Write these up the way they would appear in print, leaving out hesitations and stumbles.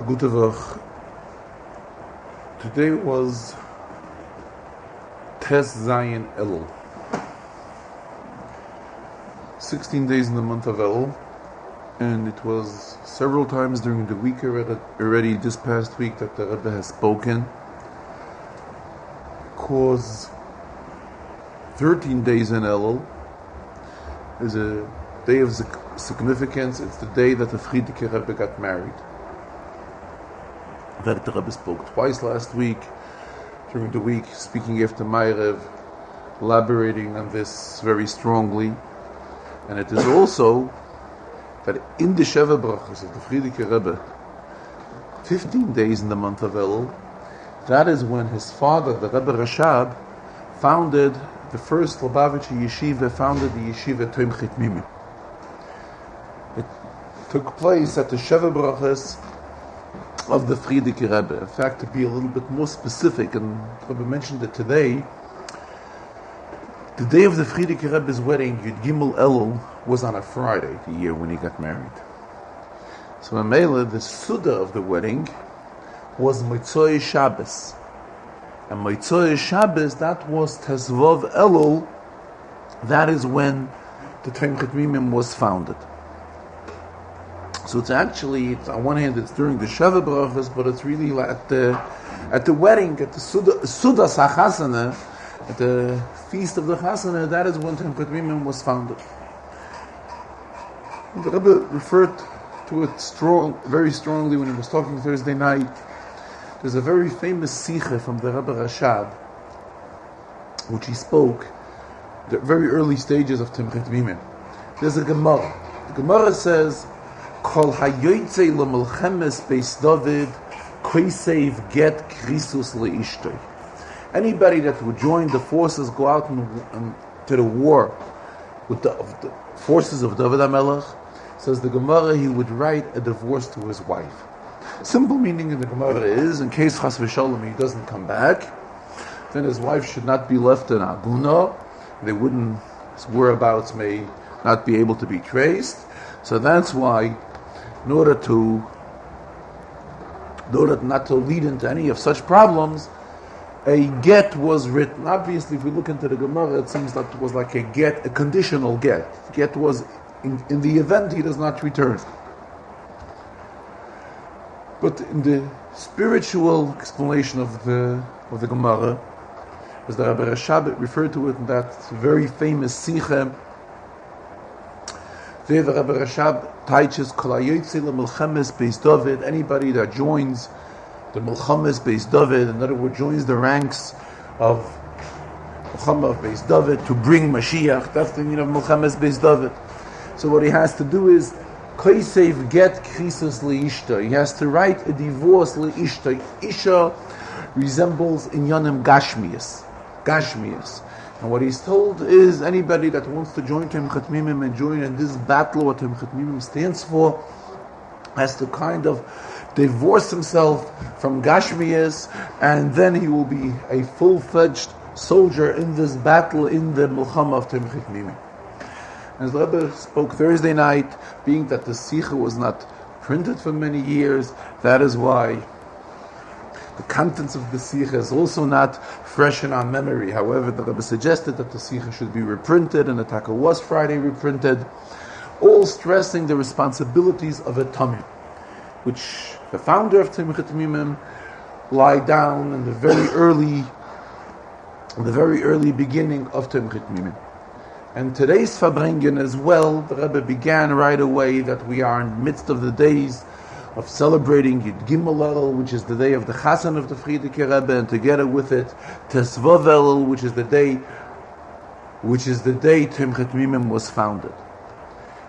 Gute Woche. Today was Tes Zayin Elul. 16 days in the month of Elul, and it was several times during the week already this past week that the Rebbe has spoken. Because 13 days in Elul is a day of significance. It's the day that the Farbrengen Rebbe got married. That the Rebbe spoke twice last week, during the week, speaking after Ma'ariv, elaborating on this very strongly. And it is also that in the Sheva Brachos of the Farbrengen Rebbe, 15 days in the month of Elul, that is when his father, the Rebbe Rashab, founded the first Lubavitcher yeshiva, founded the yeshiva Toim Chitmimi. It took place at the Sheva Brachos of the Farbrengen Rebbe. In fact, to be a little bit more specific, and Rebbe mentioned it today, the day of the Farbrengen Rebbe's wedding, Yud Gimel Elul, was on a Friday, the year when he got married. So in Mela, the Suda of the wedding was Motzoi Shabbos. And Motzoi Shabbos, that was Tezvav Elul, that is when the Toim Chitmimim was founded. So it's actually, on one hand, it's during the Sheva Brachos, but it's really at the wedding, at the Suda Chasana, at the feast of the Chasana. That is when Toim Chitmimim was founded. And the Rebbe referred to it very strongly when he was talking Thursday night. There's a very famous Sikha from the Rebbe Rashab, which he spoke the very early stages of Toim Chitmimim. There's a Gemara. The Gemara says, Kol hayoytzei lemelchemes beis David koisev get krisus leishtoi. Anybody that would join the forces, go out to the war with the forces of David HaMelech, says the Gemara, he would write a divorce to his wife. Simple meaning in the Gemara is, in case Chas v'Shalom he doesn't come back, then his wife should not be left in Aguna. His whereabouts may not be able to be traced. So that's why, in order not to lead into any of such problems, a get was written. Obviously, if we look into the Gemara, it seems that it was like a get, a conditional get. Get was in the event he does not return. But in the spiritual explanation of the Gemara, as the Rebbe Rashab referred to it in that very famous Sikha, the Rebbe Rashab teaches Kol hayotzei lemelchemes beis David. Anybody that joins the Melchemes beis David, in other words, joins the ranks of Melchema of beis David to bring Mashiach, that's the meaning of Melchemes beis David. So what he has to do is koisev get krisus leishta. He has to write a divorce leishta. Isha resembles inyanim gashmias. And what he's told is, anybody that wants to join Toim Chitmimim and join in this battle what Toim Chitmimim stands for, has to kind of divorce himself from Gashmias, and then he will be a full-fledged soldier in this battle in the Melchama of Toim Chitmimim. As the Rebbe spoke Thursday night, being that the Sikha was not printed for many years, that is why the contents of the Sikha is also not fresh in our memory. However, the Rebbe suggested that the Sikha should be reprinted, and the Taka was Friday reprinted, all stressing the responsibilities of a Tamim, which the founder of Toim Chitmimim lied down in the very early beginning of Toim Chitmimim. And today's Farbrengen as well, the Rebbe began right away that we are in the midst of the days of celebrating Yud Gimel Elul, which is the day of the Chasan of the Farbrengen Rebbe, and together with it, Tesvav Elul, which is the day Toim Chitmimim was founded.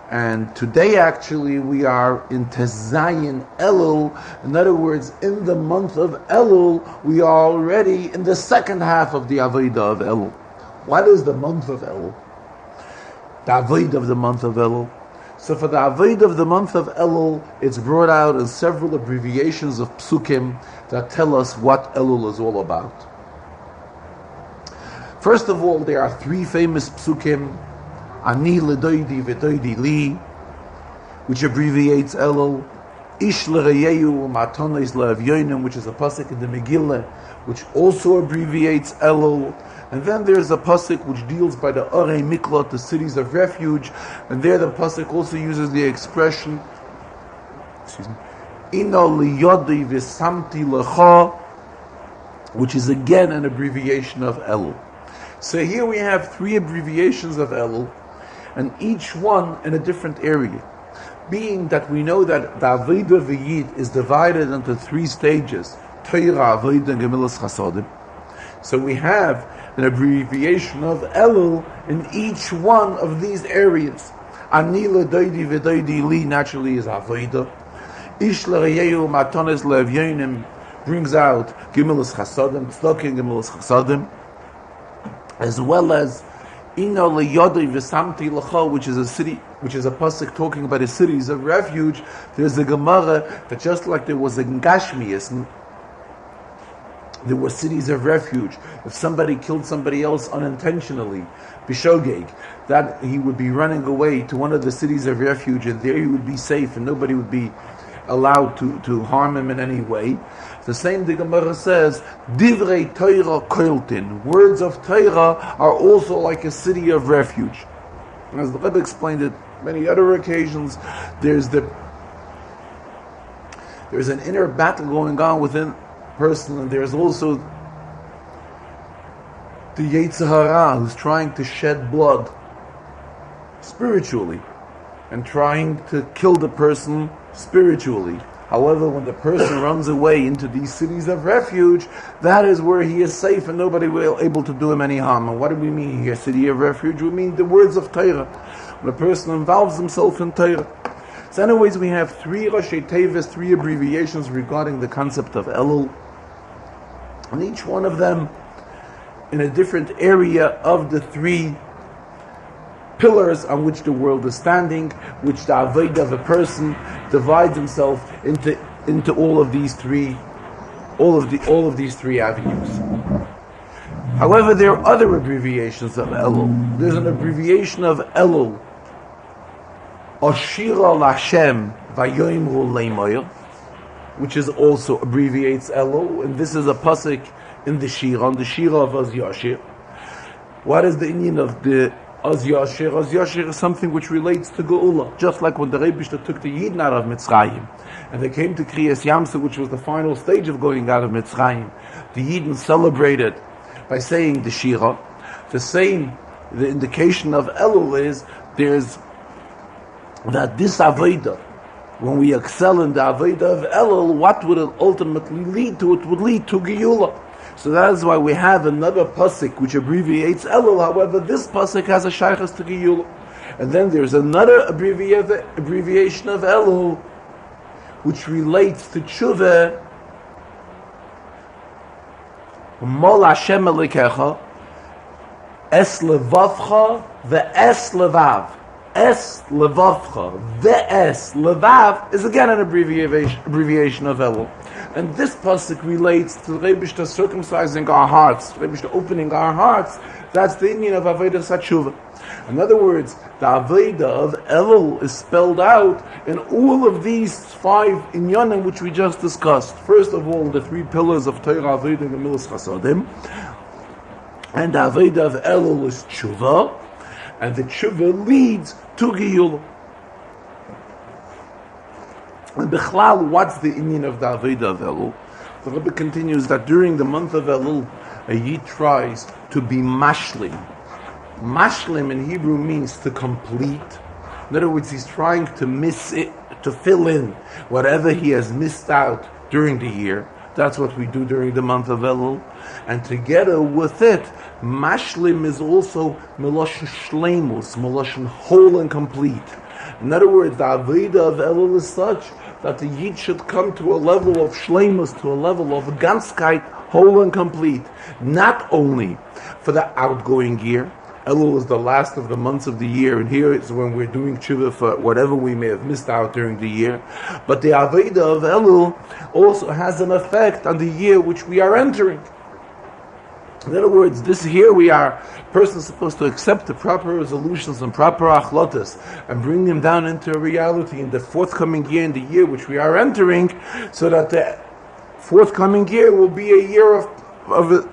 And today, actually, we are in Tes Zayin Elul. In other words, in the month of Elul, we are already in the second half of the Avodah of Elul. What is the month of Elul? The Avodah of the month of Elul. So for the Avodah of the month of Elul, it's brought out in several abbreviations of psukim that tell us what Elul is all about. First of all, there are three famous psukim, Ani ledoidi v'doidi li, which abbreviates Elul, Ish l'reyehu matonis le'avyonim, which is a pasuk in the Megillah, which also abbreviates Elul. And then there's a pasuk which deals by the Arei Miklot, the cities of refuge, and there the pasuk also uses the expression, Ino liyodi v'samti lecha, which is again an abbreviation of Elul. So here we have 3 abbreviations of Elul, and each one in a different area. Being that we know that the Avodah V'Yid is divided into 3 stages, Torah, Avodah, and Gemilas Chasodim. So we have an abbreviation of Elul in each one of these areas. Ani l'doidi v'doidi li naturally is Avodah. Ish l'reyehu matones le'avyonim brings out Gemilas Chasodim, Tzedakah Gemilas Chasodim, as well as Ino liyodei v'samti l'cha, which is a city, which is a pasuk talking about the cities of refuge. There's a Gemara that just like there was in Gashmias, there were cities of refuge. If somebody killed somebody else unintentionally, bishogeg, that he would be running away to one of the cities of refuge, and there he would be safe, and nobody would be allowed to harm him in any way. The same the Gemara says, Divrei Torah koiltin, words of Torah are also like a city of refuge. And as the Rebbe explained it many other occasions, there's an inner battle going on within a person, and there's also the Yetzirah who's trying to shed blood spiritually and trying to kill the person spiritually. However, when the person runs away into these cities of refuge, that is where he is safe and nobody will be able to do him any harm. And what do we mean here, city of refuge? We mean the words of Torah. When a person involves himself in Torah. So anyways, we have 3 Roshei Tevis, 3 abbreviations regarding the concept of Elul. And each one of them in a different area of the 3 pillars on which the world is standing, which the avodah of a person divides himself into all of these 3 avenues. However, there are other abbreviations of Elul. There's an abbreviation of Elul, Oshira Lashem Vayoimru Leimoyer, which is also abbreviates Elul, and this is a pasuk in the Shira, on the Shira of Az Yashir. What is the Indian of the Az Yashir? Az Yashir is something which relates to Geula. Just like when the Rebishter took the Yidden out of Mitzrayim, and they came to Kriyas Yamseh, which was the final stage of going out of Mitzrayim, the Yidden celebrated by saying the Shira. The indication of Elul is that this Avodah, when we excel in the Avodah of Elul, what would it ultimately lead to? It would lead to Geula. So that is why we have another pasuk which abbreviates Elul. However, this pasuk has a shaychus to Geula. And then there's another abbreviation of Elul which relates to Tshuva. Mol Hashem Elikecha Es Levavcha Ve'es Levav. Es Levavcha Ve'es Levav is again an abbreviation of Elul. And this pasuk relates to Rebishta circumcising our hearts, Rebishta opening our hearts. That's the Indian of Avodah Satshuva. In other words, the Avodah of Elul is spelled out in all of these 5 inyanim which we just discussed. First of all, the 3 pillars of Torah, Avodah, and Gemilas Chasodim. And the Avodah of Elul is Tshuva, and the Tshuva leads to Geula. And Bechlal, what's the Indian of the Avodah of Elul? The Rebbe continues that during the month of Elul, a Yid tries to be mashlim. Mashlim in Hebrew means to complete. In other words, he's trying to fill in whatever he has missed out during the year. That's what we do during the month of Elul. And together with it, mashlim is also meloshin shleimus, meloshin whole and complete. In other words, the Avodah of Elul is such that the Yid should come to a level of shleimus, to a level of ganzkeit, whole and complete. Not only for the outgoing year. Elul is the last of the months of the year, and here is when we're doing tshuva for whatever we may have missed out during the year. But the Avodah of Elul also has an effect on the year which we are entering. In other words, this here we are, a person is supposed to accept the proper resolutions and proper achlotas and bring them down into a reality in the forthcoming year, in the year which we are entering, so that the forthcoming year will be a year of a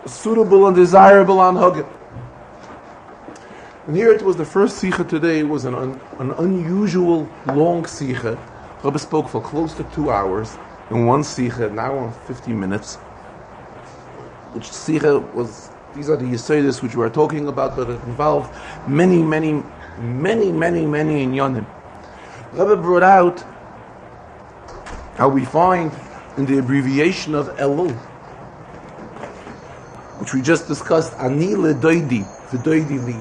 suitable and desirable anhagah. And here it was the first sikha today. It was an unusual long sikha. Rabbi spoke for close to 2 hours in one sikha, now on 50 minutes. Which sikha was, these are the yesodis which we are talking about, but it involved many inyanim. Rabbi brought out how we find in the abbreviation of Elul, which we just discussed, Ani ledoidi, v'doidi li.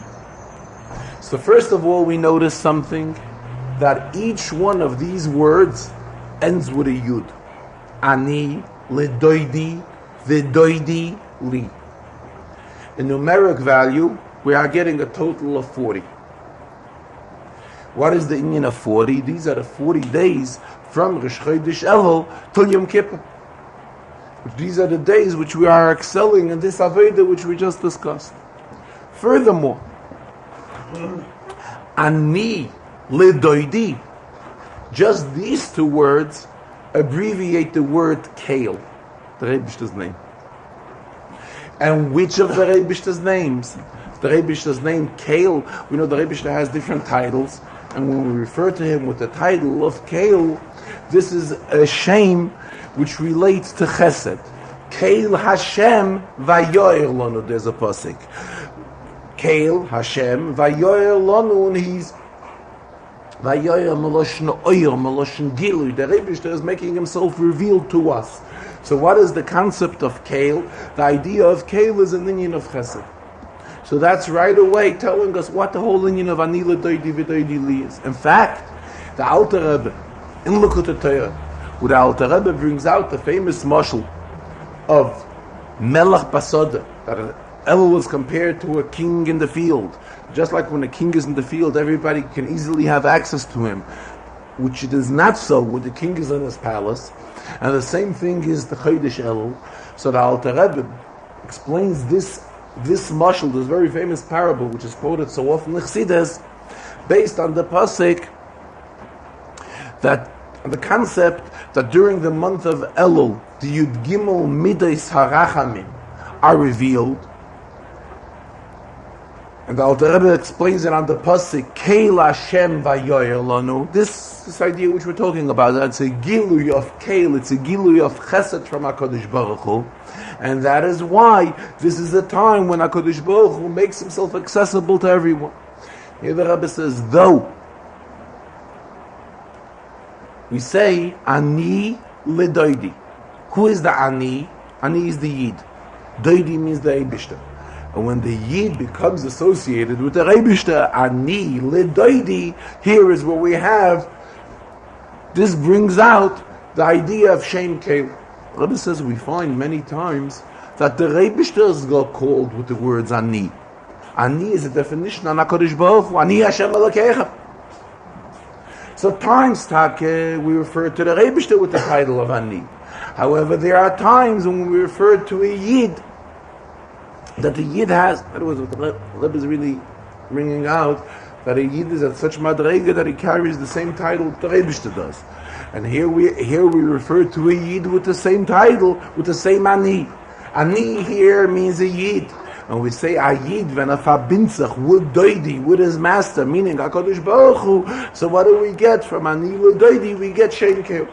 So first of all, we notice something, that each one of these words ends with a yud. Ani ledoidi, v'doidi li. In numeric value, we are getting a total of 40. What is the inyan of 40? These are the 40 days from Rosh Chodesh Elul till Yom Kippur. These are the days which we are excelling in this Aveda which we just discussed. Furthermore, Ani ledoidi, just these two words abbreviate the word Kael, the Rebishter's name. And which of the Rebishter's names? The Rebishter's name Kael, we know the Rebishter has different titles, and when we refer to him with the title of Kael, this is a shame which relates to Chesed. Kael Hashem vayoyer lanu, there's a pasuk. Kael Hashem vayoyer lanu, and he's vayoyer meloshen oyer, meloshen gilui. The Rebishter is making himself revealed to us. So what is the concept of Kael? The idea of Kael is an inyan of Chesed. So that's right away telling us what the whole inyan of Ani ledoidi v'doidi li is. In fact, the Alter Rebbe, in Likutei Torah, where the Alter Rebbe brings out the famous mashal of Melech Basada, that Elul was compared to a king in the field. Just like when a king is in the field, everybody can easily have access to him, which it is not so when the king is in his palace. And the same thing is the Chodesh Elul. So the Alter Rebbe explains this mashal, this very famous parable, which is quoted so often in Chassidus, based on the pasuk, that the concept that during the month of Elul, the Yud Gimel Midas Harachamim are revealed. And the Alter Rebbe explains it on the pasuk, Kael Hashem vayoyer lanu. This idea which we're talking about, that's a gilui of Kael, it's a gilui of Chesed from HaKadosh Baruch Hu. And that is why this is a time when HaKadosh Baruch Hu makes himself accessible to everyone. Here the Rebbe says, though we say Ani ledoidi. Who is the Ani? Ani is the Yid. Doidi means the Eibishter. And when the Yid becomes associated with the Eibishter, Ani ledoidi, here is where we have, this brings out the idea of Shem Kael. Rebbe says we find many times that the Eibishter is called with the words Ani. Ani is a definition on HaKadosh Baruch Hu. Ani Hashem Elokecha. So times we refer to the Eibishter with the title of Ani. However, there are times when we refer to a Yid, that the Yid has, in other words, what the Rebbe is really bringing out, that a Yid is at such madrega that he carries the same title the Eibishter does. And here we refer to a Yid with the same title, with the same Ani. Ani here means a Yid. And we say a Yid when a verbindt with doidi, with his master, meaning HaKadosh Baruch Hu. So what do we get from Ani with doidi? We get Shem Kael.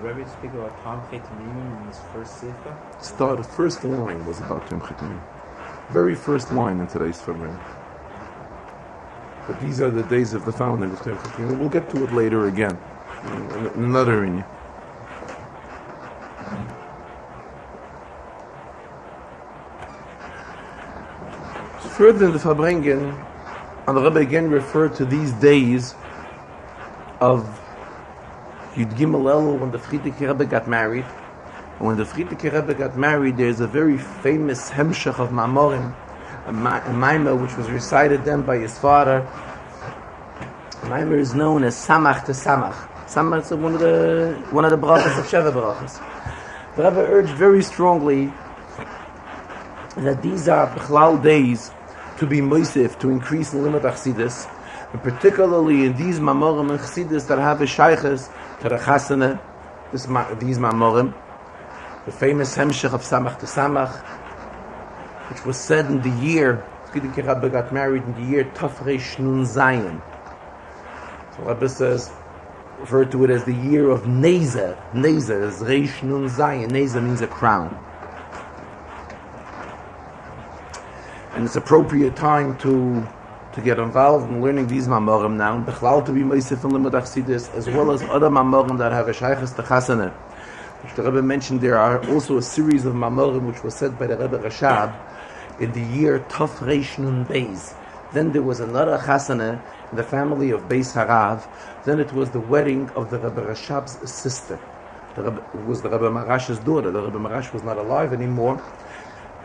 Rabbi speak about Tom Chetanim in his first sefer? The first line was about Tom Chetanim. Very first line in today's Farbrengen. But these are the days of the founding of Tom Chetanim. We'll get to it later again, in another inyan. Further in the Farbrengen, and the Rebbe again referred to these days of Yud Gimel Elul when the Frierdiker Rebbe got married, And when the Friedrich Rebbe got married, there's a very famous hemshech of Mamorim, a Maimer which was recited then by his father. Maimer is known as Samach to Samach. Samach is one of the brachas of Sheva brachas. The Rebbe urged very strongly that these are Bechlal days to be moisef, to increase in limit Chassidus, and particularly in these Mamorim and Chassidus that have a shayches to the Chasana, these Mamorim, the famous hemshech of Samach to Samach, which was said in the year, Friedrich Rebbe got married in the year Tafresh Nun Zayin. So Rebbe says, referred to it as the year of Nezer. Nezer is Reish Nun Zayin. Nezer means a crown. And it's appropriate time to get involved in learning these Mamorim now, and Bechlal to be Meisef and Limud Achsidis, as well as other Mamorim that have a Shaykhas to Chasana, which the Rebbe mentioned. There are also a series of Mamorim which was said by the Rebbe Rashab in the year Tov Reish Nun Beis. Then there was another Chasana in the family of Beis Harav. Then it was the wedding of the Rebbe Rashab's sister. The Rebbe was the Rebbe Marash's daughter. The Rebbe Marash was not alive anymore.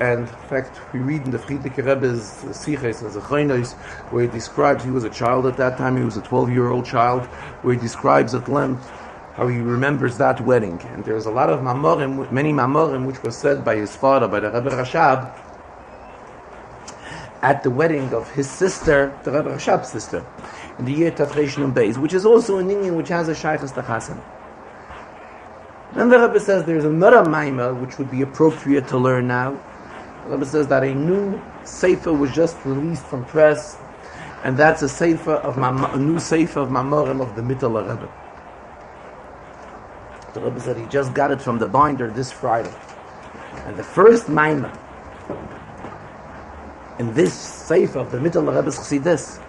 And in fact, we read in the Friedrich Rebbe's Siches as a Chaynos, where he describes, he was a child at that time, he was a 12-year-old child, where he describes at length how he remembers that wedding. And there's a lot of Mamorim, many Mamorim, which was said by his father, by the Rebbe Rashab, at the wedding of his sister, the Rebbe Rashab's sister, in the year Tafresh Nun Beis, which is also an Indian which has a Shaykhas Tachasan. Then the Rebbe says there's another Maimah which would be appropriate to learn now. The Rebbe says that a new sefer was just released from press, and that's a sefer of a new sefer of Mamorim of the Mittler Rebbe. The Rebbe said he just got it from the binder this Friday, and the first Maimah in this sefer of the Mittler Rebbe's Chassidus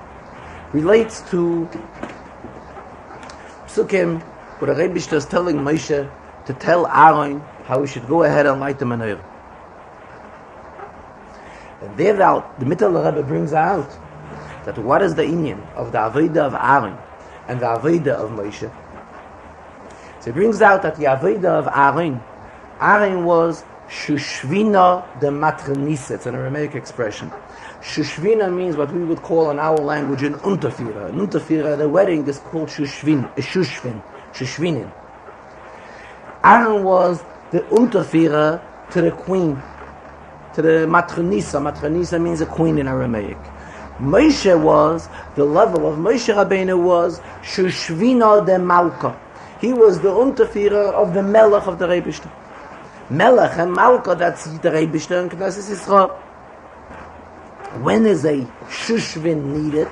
relates to Psukim where the Rebbe is telling Moshe to tell Aaron how he should go ahead and light the menorah. And there the Mittler Rebbe brings out that what is the inyan of the Avodah of Aaron and the Avodah of Moshe. So he brings out that the Avodah of Aaron was Shushvina de Matrenisa. It's an Aramaic expression. Shushvina means what we would call in our language an Unterfira. An Unterfira, the wedding is called Shushvinin. Aaron was the Unterfira to the queen, to the Matrenisa. Matrenisa means a queen in Aramaic. Moshe was, the level of Moshe Rabbeinu was Shushvina de Malka. He was the Unterfira of the Melech of the Rebishter. Melech and Malka, that's the Rebishter and Knesset Yisrael. When is a Shushvin needed?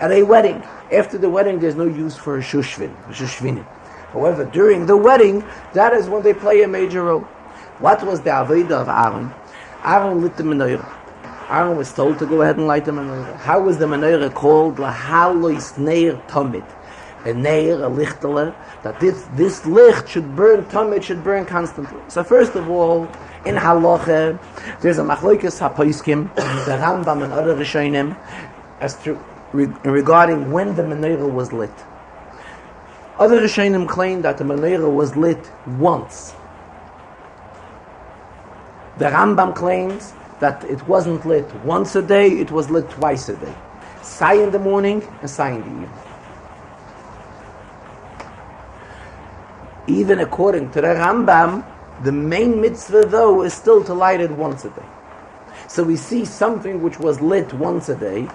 At a wedding. After the wedding, there's no use for a Shushvinin. However, during the wedding, that is when they play a major role. What was the Avodah of Aaron? Aaron lit the menorah. Aaron was told to go ahead and light the menorah. How was the menorah called? Lahalois neir tomid. A neir, a lichtele, that this licht should burn tomid, should burn constantly. So first of all, in halacha, there's a machlokes hapoiskim, the Rambam and other Rishonim, as to regarding when the menorah was lit. Other Rishonim claim that the menorah was lit once. The Rambam claims that it wasn't lit once a day, it was lit twice a day. Sai in the morning and Sai in the evening. Even according to the Rambam, the main mitzvah though is still to light it once a day. So we see something which was lit once a day.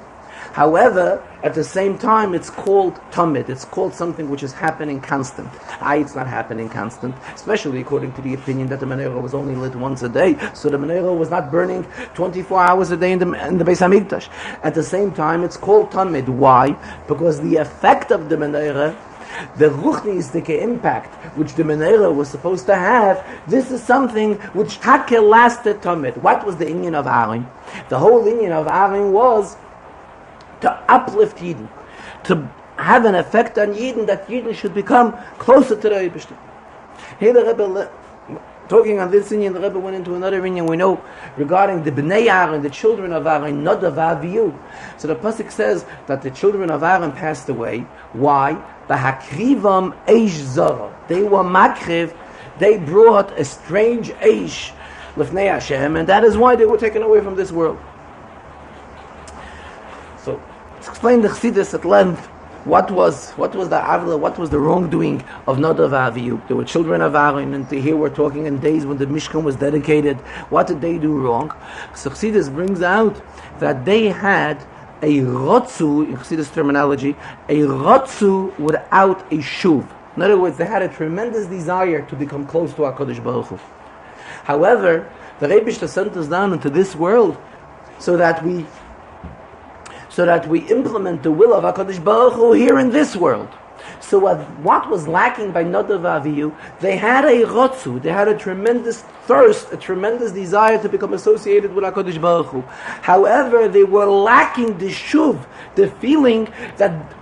However, at the same time, it's called tamid. It's called something which is happening constant. It's not happening constant, especially according to the opinion that the menorah was only lit once a day. So the menorah was not burning 24 hours a day in the Beis Hamikdash. At the same time, it's called tamid. Why? Because the effect of the menorah, the ruchnistic impact which the menorah was supposed to have, this is something which takel lasted tamid. What was the inyan of Aaron? The whole inyan of Aaron was to uplift Yidden, to have an effect on Yidden, that Yidden should become closer to the Rebbe. Here the Rebbe, talking on this inyan, the Rebbe went into another inyan we know regarding the Bnei Aaron, the children of Aaron, Nadav Avihu. So the pasuk says that the children of Aaron passed away. Why? The Hakrivam Eish Zara. They were makriv They brought a strange eish lifnei Hashem, and that is why they were taken away from this world. So, let's explain the Chassidus at length. What was the avla? What was the wrongdoing of Nadav Avihu? They were children of Aaron, and here we're talking in days when the Mishkan was dedicated. What did they do wrong? So Chassidus brings out that they had a rotzu, in Chassidus terminology, a rotzu without a shuv. In other words, they had a tremendous desire to become close to HaKadosh Baruch Hu. However, the Rebbe sent us down into this world so that we implement the will of HaKadosh Baruch Hu here in this world. So what was lacking by Nadav Avihu? They had a rotzu, they had a tremendous thirst, a tremendous desire to become associated with HaKadosh Baruch Hu. However, they were lacking the shuv, the feeling that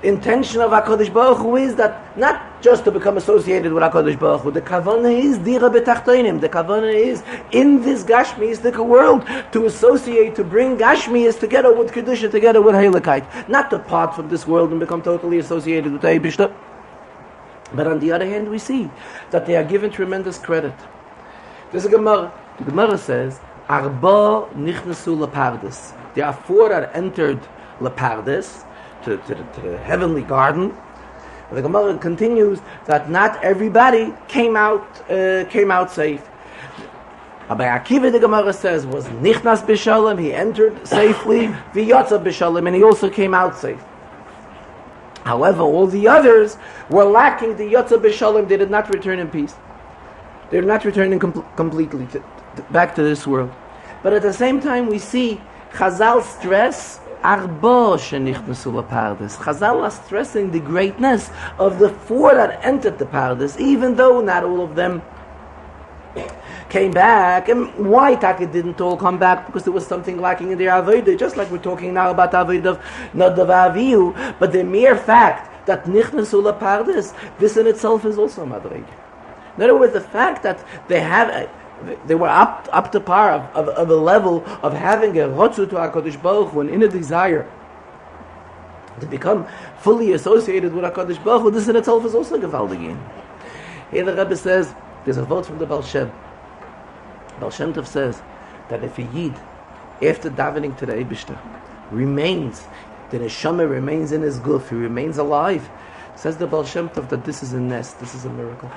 intention of HaKadosh Baruch Hu is that not just to become associated with HaKadosh Baruch Hu. The kavanah is dira betachtoinim. The kavanah is in this gashmiistic world to associate, to bring gashmiis together with kedusha, together with heiligkeit. Not to part from this world and become totally associated with Eibishter. But on the other hand, we see that they are given tremendous credit. There's a Gemara. The Gemara says, Arba nichnasu lepardes. There are 4 that entered lepardes, to the heavenly garden. The Gemara continues that not everybody came out safe. Rabbi Akiva, the Gemara says, was nichnas b'shalom. He entered safely, v'yatza b'shalom, and he also came out safe. However, all the others were lacking the yatza b'shalom. They did not return in peace. They did not return completely back to this world. But at the same time, we see Chazal stress Arba shenichnasu lepardes. Chazal are stressing the greatness of the 4 that entered the pardes, even though not all of them came back. And why Taka didn't all come back? Because there was something lacking in their avodah. Just like we're talking now about avodah of Nadav Avihu, but the mere fact that nichnasu lepardes, this in itself is also madrig. In other words, the fact that they were up to par of a level of having a rotzu to HaKadosh Baruch Hu, and in a desire to become fully associated with HaKadosh Baruch Hu. This in itself is also gewaldig. Here the Rebbe says, there's a vote from the Baal Shem. Baal Shem Tov says that if a Yid, after davening to the Eibishter, remains, the neshama remains in his guf, he remains alive, says the Baal Shem Tov that this is a nest, this is a miracle.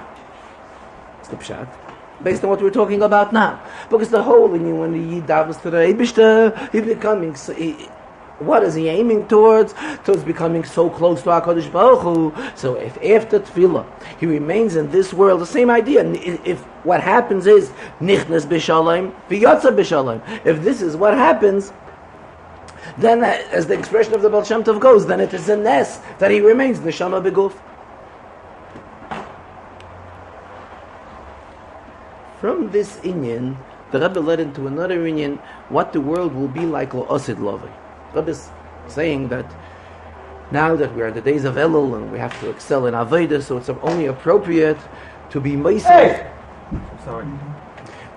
It's the pshat. Based on what we're talking about now. Because the whole, when the Yid davens to the Eibishter, he's becoming, what is he aiming towards? Towards becoming so close to HaKadosh Baruch Hu. So if after Tefillah, he remains in this world, the same idea. If what happens is, nichnas b'shalom, v'yatza b'shalom. If this is what happens, then as the expression of the Baal Shem Tov goes, then it is a nest that he remains, neshama b'guf. From this inyan, the Rebbe led into another inyan, what the world will be like l'osid lovei. The Rebbe is saying that now that we are in the days of Elul and we have to excel in Avodah, so it's only appropriate to be meisiv.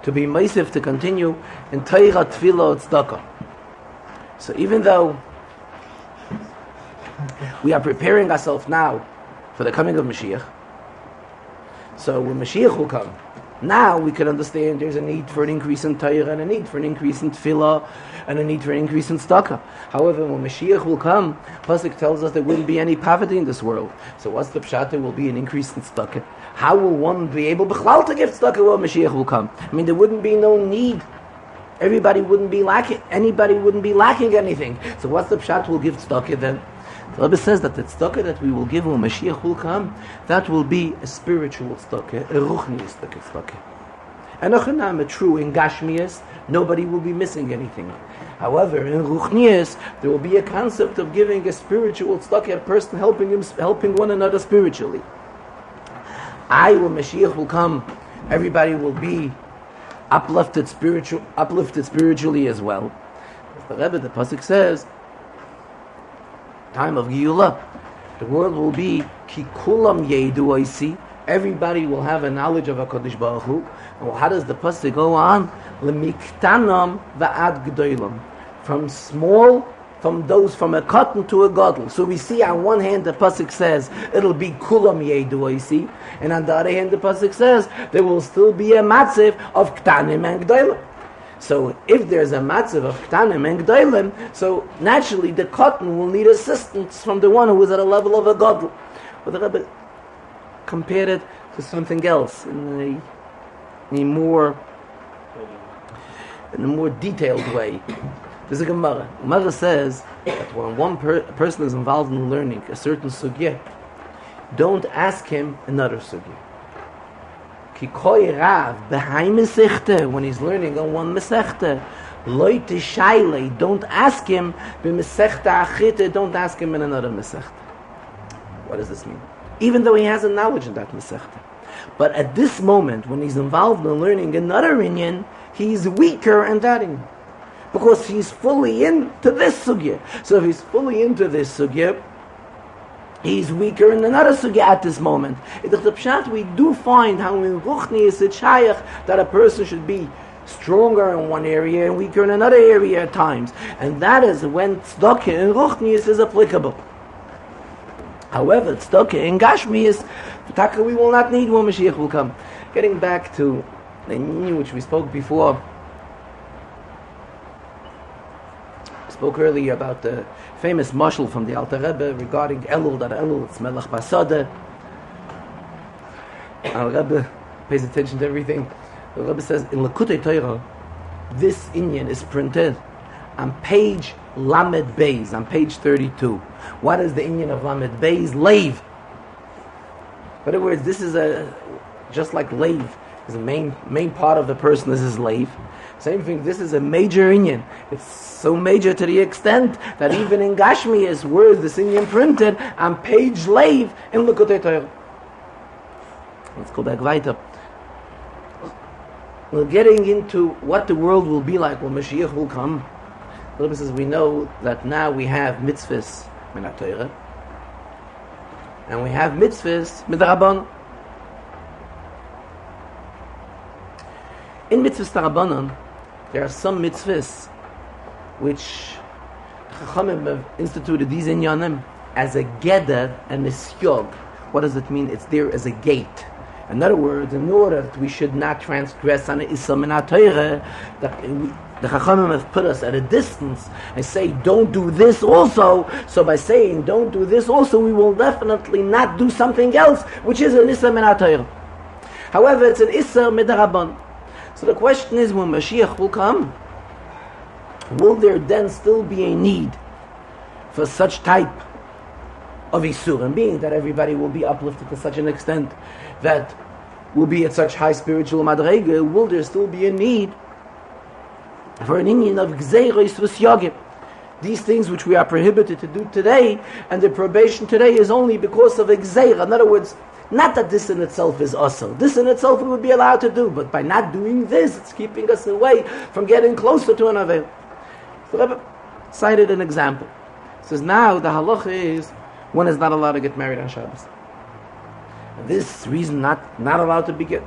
To be meisiv, to continue in Torah, Tefillah, Tzedakah. So even though we are preparing ourselves now for the coming of Mashiach, so when Mashiach will come, now we can understand there's a need for an increase in Torah and a need for an increase in Tefillah and a need for an increase in Tzedakah. However, when Mashiach will come, Pasuk tells us there wouldn't be any poverty in this world. So what's the pshat? There will be an increase in Tzedakah. How will one be able to give Tzedakah when Mashiach will come? I mean, there wouldn't be no need. Anybody wouldn't be lacking anything. So what's the pshat? We'll give Tzedakah then. The Rebbe says that the tzedakah that we will give when Mashiach will come, that will be a spiritual tzedakah, a ruchnius tzedakah. And a true in Gashmias, nobody will be missing anything. However, in ruchnius, there will be a concept of giving a spiritual tzedakah, a person helping one another spiritually. When Mashiach will come, everybody will be uplifted spiritually as well. As the Rebbe, the Pasuk says, time of Geulah, the world will be ki kulam yedu oisi. Everybody will have a knowledge of HaKadosh Baruch Hu. And how does the pasuk go on? Lemiktanam va'ad g'dolam. From small from a cotton to a gadol. So we see on one hand the pasuk says it'll be kulam yedu, you see, and on the other hand the pasuk says there will still be a matziv of ktanim and gdolim. So if there's a matziv of ktanim and gdolim, so naturally the cotton will need assistance from the one who is at a level of a gadol. But the Rebbe compared it to something else in a more detailed way. There's a Gemara. Gemara says that when one person is involved in learning a certain sugya, don't ask him another sugya. Ki koi rav b'hai mesechta, when he's learning on one mesechta, loite shayle, don't ask him b'mesechta achite, don't ask him in another mesechta. What does this mean? Even though he has a knowledge in that mesechta. But at this moment, when he's involved in learning another inyan, he's weaker in that inyan. Because he's fully into this sugya. So if he's fully into this sugya, he's weaker in another sugya at this moment. In the Pshat, we do find how in Ruchni is it shayach that a person should be stronger in one area and weaker in another area at times. And that is when tzedakah in Ruchni is applicable. However, tzedakah in Gashmi we will not need when Mashiach will come. Getting back to the inyan which we spoke before, spoke earlier about the famous mashal from the Alter Rebbe regarding Elul, that Elul is Melech Basada. Alter Rebbe pays attention to everything. The Rebbe says in Lekutei Torah, this inyan is printed on page Lamed Beis, on page 32. What is the inyan of Lamed Beis? Leiv. In other words, this is just like Leiv is the main part of the person. This is Leiv. Same thing, this is a major inyan. It's so major to the extent that even in Gashmias, where is this inyan printed? On page Leiv in Lekutei Torah. Let's go back weiter. We're getting into what the world will be like when Mashiach will come. The Rebbe says we know that now we have mitzvahs min ha-Torah, and we have mitzvahs midrabanan. In mitzvahs darabanan, there are some mitzvahs which Chachamim have instituted these inyanim as a gedder and a syog. What does it mean? It's there as a gate. In other words, in order that we should not transgress on the Issa min ha-Torah, that the Chachamim have put us at a distance and say, don't do this also. So by saying, don't do this also, we will definitely not do something else, which is an Issa min ha-Torah. However, it's an Issa midrabanan. So the question is, when Mashiach will come, will there then still be a need for such type of Isurim, being that everybody will be uplifted to such an extent that will be at such high spiritual madrega, will there still be a need for an inyan of Gzeiros v'Syagim? These things which we are prohibited to do today, and the prohibition today is only because of a Gzeira. In other words, not that this in itself is asur. This in itself we would be allowed to do, but by not doing this, it's keeping us away from getting closer to an Aveil. So Rebbe cited an example. He says now the halacha is one is not allowed to get married on Shabbos. And this reason not allowed to get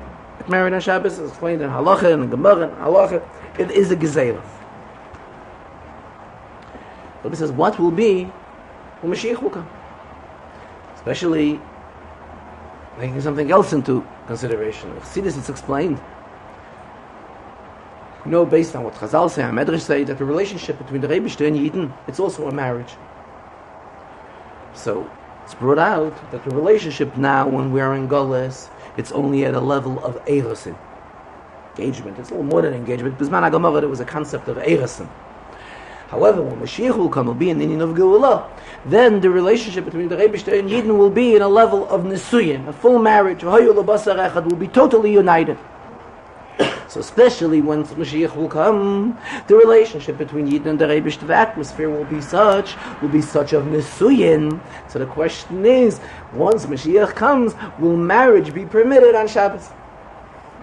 married on Shabbos is explained in halacha and in Gemara and halacha. It is a gezeirah. Rebbe says what will be when Mashiach will come, especially taking something else into consideration. See this, it's explained. You know, based on what Chazal say, Medrash say, that the relationship between the Rebbeinu and Yidden, it's also a marriage. So, it's brought out that the relationship now, when we are in Goles, it's only at a level of Eirosin. Engagement. It's a little more than engagement. Bisman HaGomorrah, there was a concept of Eirosin. However, when Mashiach will come, will be in the Inyan of Geulah, then the relationship between the Rebbeinu and Yidden will be in a level of Nisuyin, a full marriage. Will be totally united. So especially when Mashiach will come, the relationship between Yidden and the Rebbeinu, the atmosphere will be such of Nisuyin. So the question is, once Mashiach comes, will marriage be permitted on Shabbos?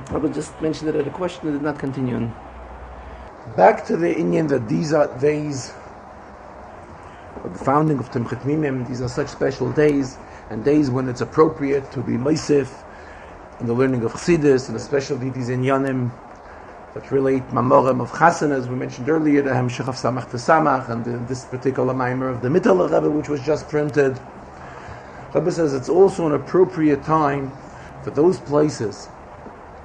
I will just mention that the question did not continue. Back to the Inyan that these are days of the founding of Timchet Mimim. These are such special days, and days when it's appropriate to be Meisif in the learning of Chassidus, and especially these Inyanim that relate Mamorim of Chassan, as we mentioned earlier, the Hemshech of Samach to Samach, and this particular Maimer of the Mittler Rebbe, which was just printed. Rebbe says it's also an appropriate time for those places,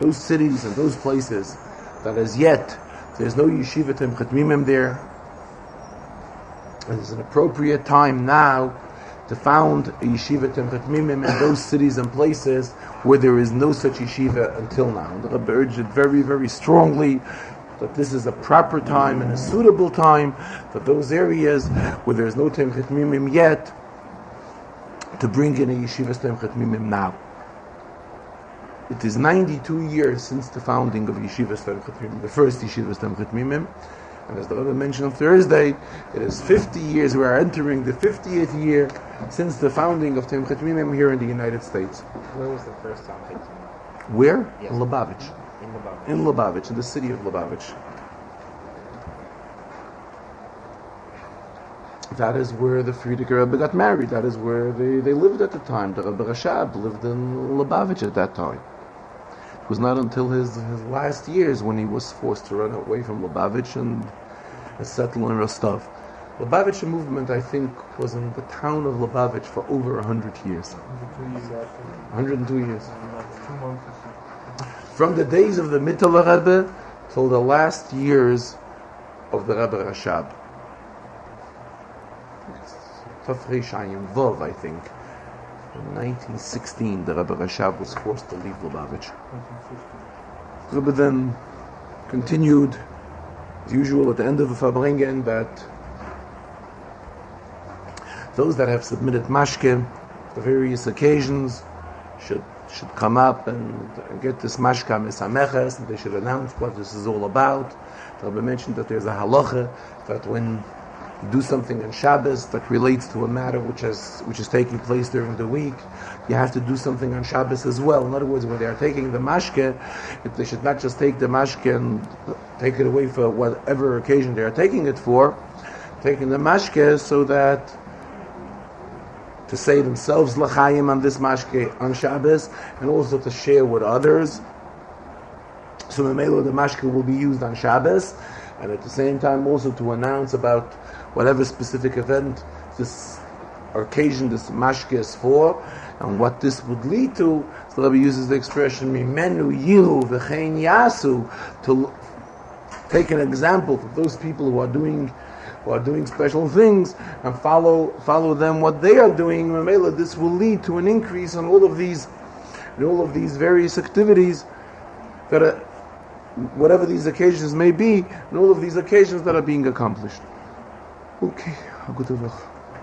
those cities and those places that as yet there's no Yeshiva Temchet Mimim there. And it's an appropriate time now to found a Yeshiva Temchet Mimim in those cities and places where there is no such Yeshiva until now. And the Rebbe urged it very, very strongly that this is a proper time and a suitable time for those areas where there is no Temchet Mimim yet to bring in a Yeshiva Temchet Mimim now. It is 92 years since the founding of Yeshiva Temchet Mimim, the first Yeshiva Temchet Mimim. And as the Rebbe mentioned on Thursday, it is 50 years, we are entering the 50th year since the founding of Temchet Mimim here in the United States. Where was the first Temchet Mimim? Where? Yes. In Lubavitch. In Lubavitch, in the city of Lubavitch. That is where the Frierdiker Rebbe got married. That is where they lived at the time. The Rebbe Rashab lived in Lubavitch at that time. It was not until his last years when he was forced to run away from Lubavitch and settle in Rostov. Lubavitch movement, I think, was in the town of Lubavitch for over 100 years. 102 years. From the days of the Mittler Rebbe till the last years of the Rebbe Rashab. Tafrei Shayim Vov, I think. In 1916, the Rebbe Rashab was forced to leave Lubavitch. The Rebbe then continued, as usual, at the end of the Farbrengen, that those that have submitted mashke for various occasions should come up and get this mashka mesameches, and they should announce what this is all about. The Rebbe mentioned that there's a halacha that when do something on Shabbos that relates to a matter which is taking place during the week, you have to do something on Shabbos as well. In other words, when they are taking the mashke, if they should not just take the mashke and take it away for whatever occasion they are taking it for, taking the mashke so that to say themselves l'chaim on this mashke on Shabbos, and also to share with others. So memelo the mashke will be used on Shabbos, and at the same time also to announce about whatever specific event this occasion, this mashke is for, and what this would lead to. So the Rebbe uses the expression "mimenu yiru v'chein yasu," to take an example for those people who are doing special things and follow them what they are doing. Mamela, this will lead to an increase in all of these various activities that are, whatever these occasions may be, and all of these occasions that are being accomplished. Okay, good luck.